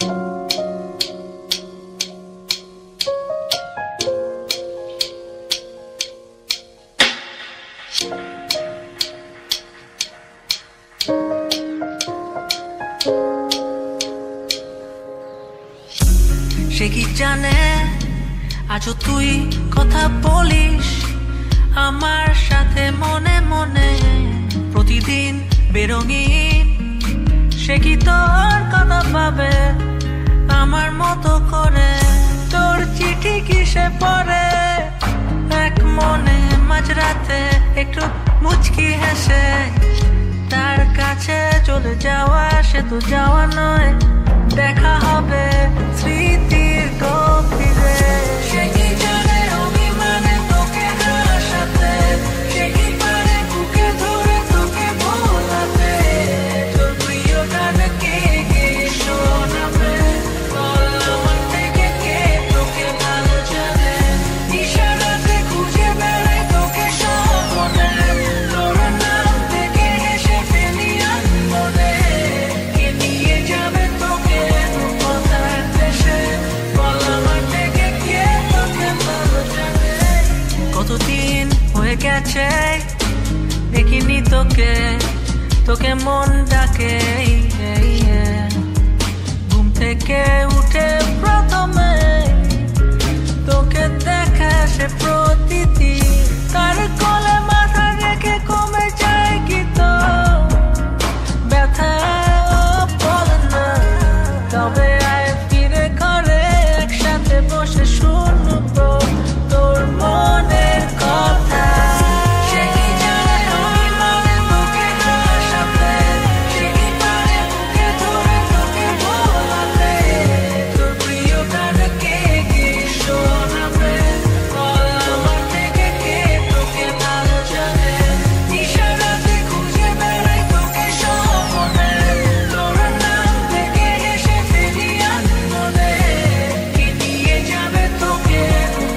সে কি জানে আজও তুই কথা বলিস আমার সাথে মনে মনে প্রতিদিন বেরঙিন। সে কি তোর কথা ভাবে আমার মতো করে? তোর চিঠি কিসে পড়ে এক মনে মাঝরাতে একটু মুচকি হেসে তার কাছে চলে যাওয়া, সে তো যাওয়া নয়, দেখা হবে স্মৃতির গভীরে। সে কি জানে অভিমানে তোকে হাসাতে, সে কি পারে বুকে ধরে তোকে ভোলাতে, তোর প্রিয় গান কে কে শোনাবে, বল আমার থেকে কে তোকে ভালো জানে। ইশারাতে খুঁজে বেড়াই তোকে স্বপ্নে, তোর নাম থেকে হেসে ফেলি আনমনে। কে নিয়ে যাবে তোকে কোথার দেশে, বল আমার থেকে কে তোকে ভালো জানে। কতদিন হয়ে গেছে দেখিনি তোকে, তোকে মন ডাকে। ঘুম থেকে উঠে প্রথমে তোকে দেখা সে প্রতিদিন। তার কোলে মাথা রেখে কমে যায় কি তো ব্যথা? বল না তবে আয় ফিরে ঘরে, একসাথে বসে শুনবো তোর মনের কথা। সে কি জানে অভিমানে তোকে হাসাতে, সে কি পারে বুকে ধরে তোকে ভোলাতে, তোর প্রিয় গান কে কে শোনাবে, বল আমার থেকে কে তোকে ভালো জানে। ইশারাতে খুঁজে বেড়াই তোকে স্বপ্নে, তোর নাম থেকে হেসে ফেলি আনমনে। কে নিয়ে যাবে তোকে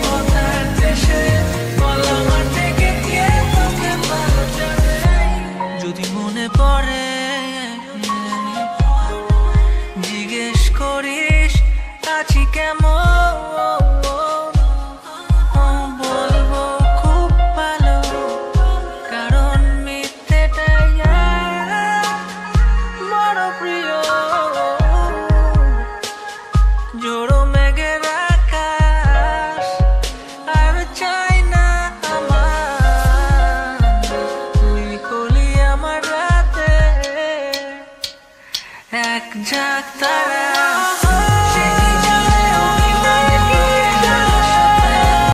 কোথার দেশে, বল আমার থেকে কে তোকে ভালো জানে। যদি মনে পড়ে জিজ্ঞেস করিস আছি কেমন, বলবো খুব ভালো, কারণ মিথ্যেটাই বড় প্রিয়। জোড়ো মেঘের আকাশ আর চাই না আমার, তুই হলি আমার রাতে এক ঝাঁক তারা।